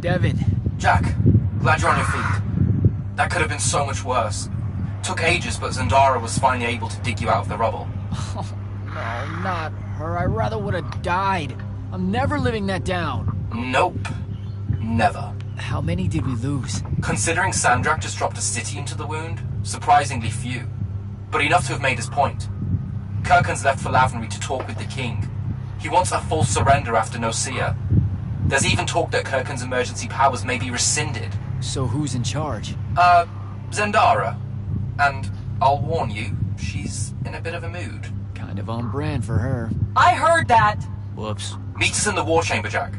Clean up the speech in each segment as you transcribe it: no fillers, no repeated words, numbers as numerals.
Devin. Jack, glad you're on your feet. That could have been so much worse. Took ages, but Zendara was finally able to dig you out of the rubble. Oh, no, not her. I rather would have died. I'm never living that down. Nope. Never. How many did we lose? Considering Sandrak just dropped a city into the wound, surprisingly few. But enough to have made his point. Kirkhan's left for Lavenry to talk with the king. He wants a full surrender after Nicaea. There's even talk that Kirkhan's emergency powers may be rescinded. So who's in charge? Zendara. And I'll warn you, she's in a bit of a mood. Kind of on brand for her. I heard that! Whoops. Meet us in the war chamber, Jack.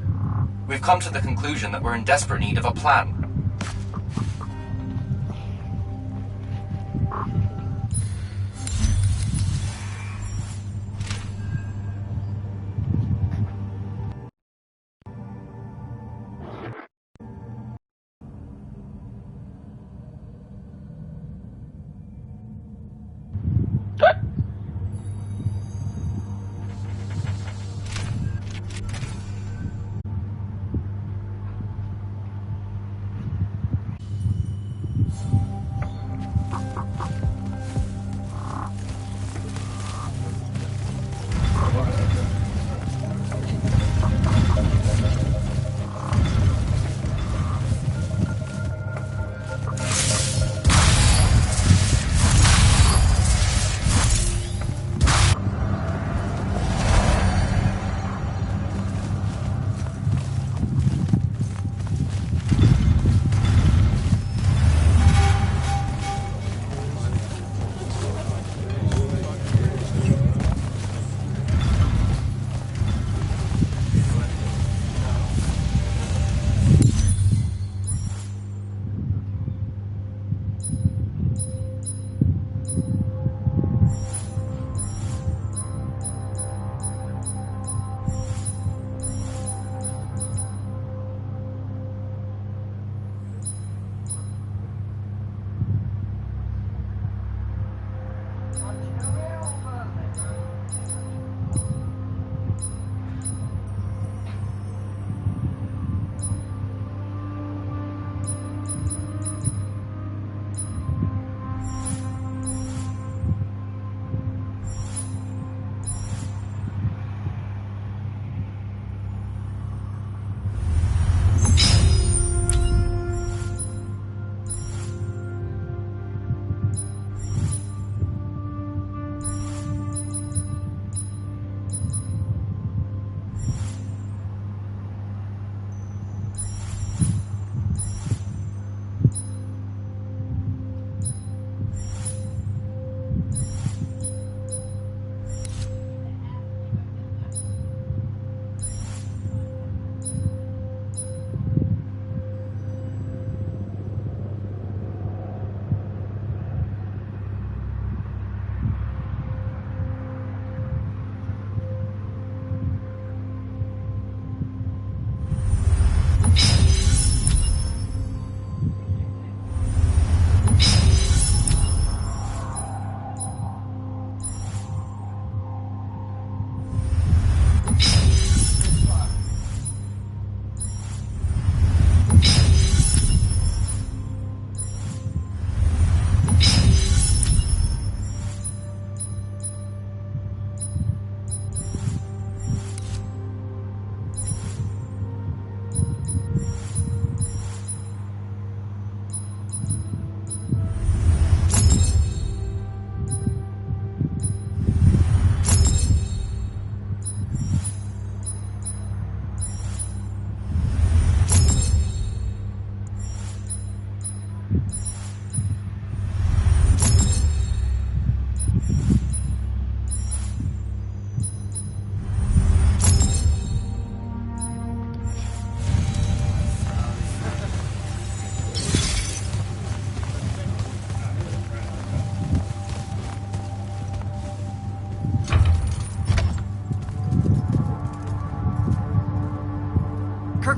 We've come to the conclusion that we're in desperate need of a plan.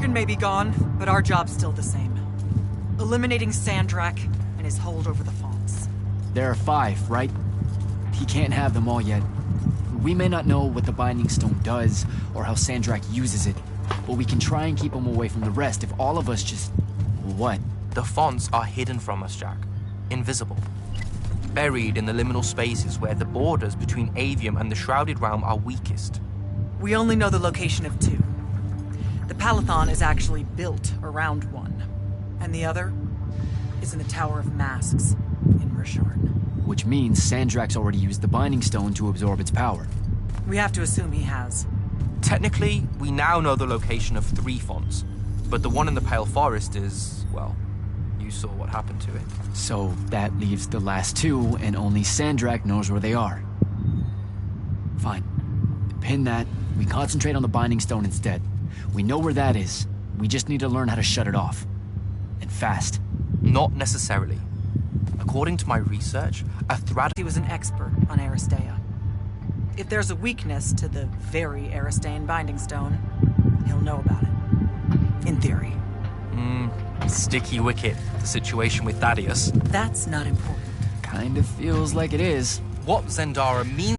Kurgan may be gone, but our job's still the same. Eliminating Sandrak and his hold over the fonts. There are 5, right? He can't have them all yet. We may not know what the Binding Stone does, or how Sandrak uses it, but we can try and keep him away from the rest if all of us just... What? The fonts are hidden from us, Jack. Invisible. Buried in the liminal spaces where the borders between Avium and the Shrouded Realm are weakest. We only know the location of 2. The Palathon is actually built around one, and the other is in the Tower of Masks in Rasharn. Which means Sandrak's already used the Binding Stone to absorb its power. We have to assume he has. Technically, we now know the location of 3 fonts, but the one in the Pale Forest is, well, you saw what happened to it. So that leaves the last 2, and only Sandrak knows where they are. Fine. Pin that. We concentrate on the Binding Stone instead. We know where that is. We just need to learn how to shut it off. And fast. Not necessarily. According to my research, a Thrad... He was an expert on Aristea. If there's a weakness to the very Aristean Binding Stone, he'll know about it. In theory. Sticky wicket. The situation with Thaddeus. That's not important. Kind of feels like it is. What Zendara means...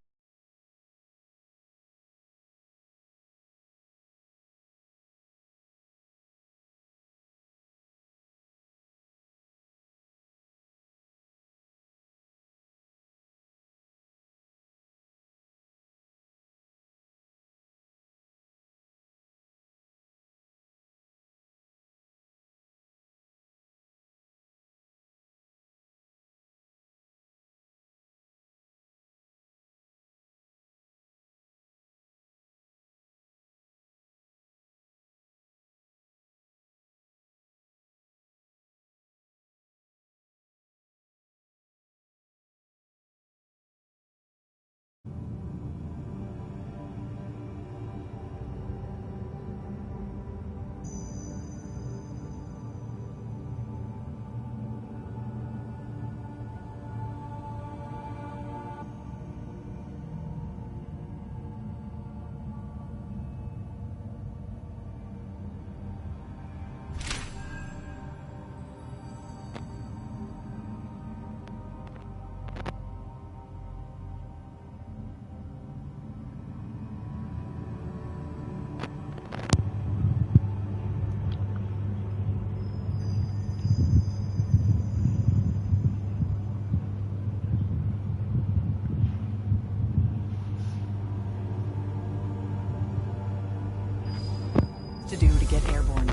To do to get airborne.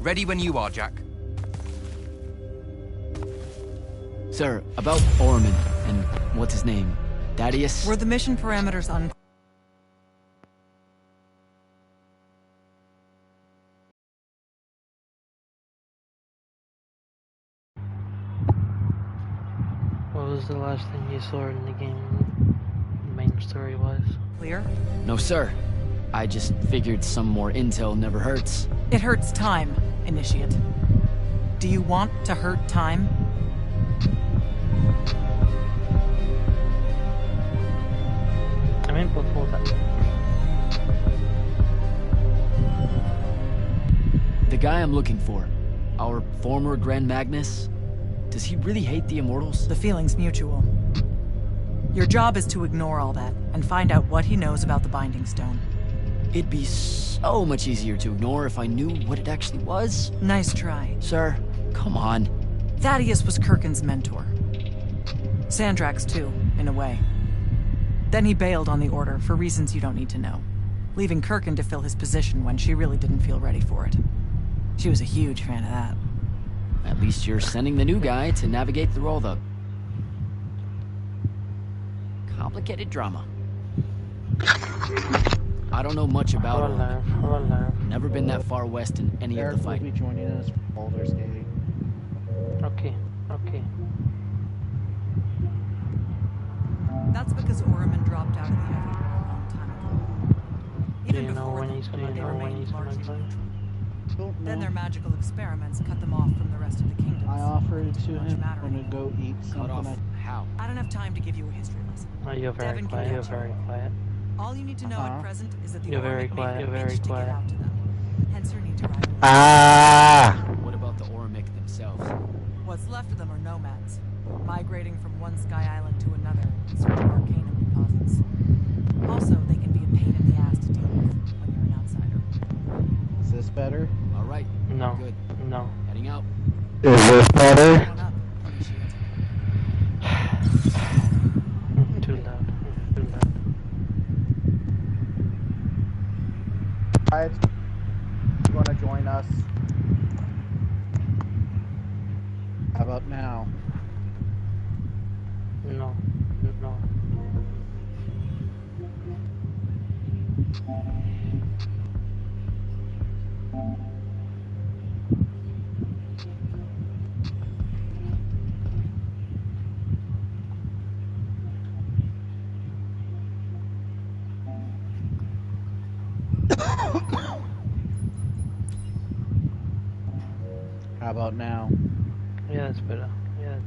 Ready when you are, Jack. Sir, about Orman and what's his name? Thaddeus? Were the mission parameters un... What was the last thing you saw in the game? The main story was? Clear? No, sir. I just figured some more intel never hurts. It hurts time, Initiate. Do you want to hurt time? I mean, before that. The guy I'm looking for, our former Grand Magnus, does he really hate the Immortals? The feeling's mutual. Your job is to ignore all that and find out what he knows about the Binding Stone. It'd be so much easier to ignore if I knew what it actually was. Nice try. Sir, come on. Thaddeus was Kirkin's mentor. Sandrak's too, in a way. Then he bailed on the Order for reasons you don't need to know, leaving Kirkin to fill his position when she really didn't feel ready for it. She was a huge fan of that. At least you're sending the new guy to navigate through all the... complicated drama. I don't know much about Orman. Never been that far west in any of the fight. Will be joining us from Baldur's Gate. Okay. That's because Orman dropped out of the effort a long time ago. Do you know when he's gonna join? Then their magical experiments cut them off from the rest of the kingdoms. I offered to Much him matter when to go eat Cut off. something. How? I don't have time to give you a history lesson. Oh, you're very Devin can quiet. You're catch you. very quiet. All you need to know at present is that the You're very Orman quiet, made a you're very pitch to get quiet. out to them. Hence your need to ride a little. Ah! What about the Ormic themselves? What's left of them are nomads, migrating from one sky island to another in search of arcanum deposits. Also, they can be a pain in the ass to deal with when you're an outsider. Is this better? All right. No. Good. No. Heading out. Is this better? One up, initiate. Too loud. Too loud. Alright. You wanna join us? How about now? No. No. How about now? Yeah, it's better. Yeah.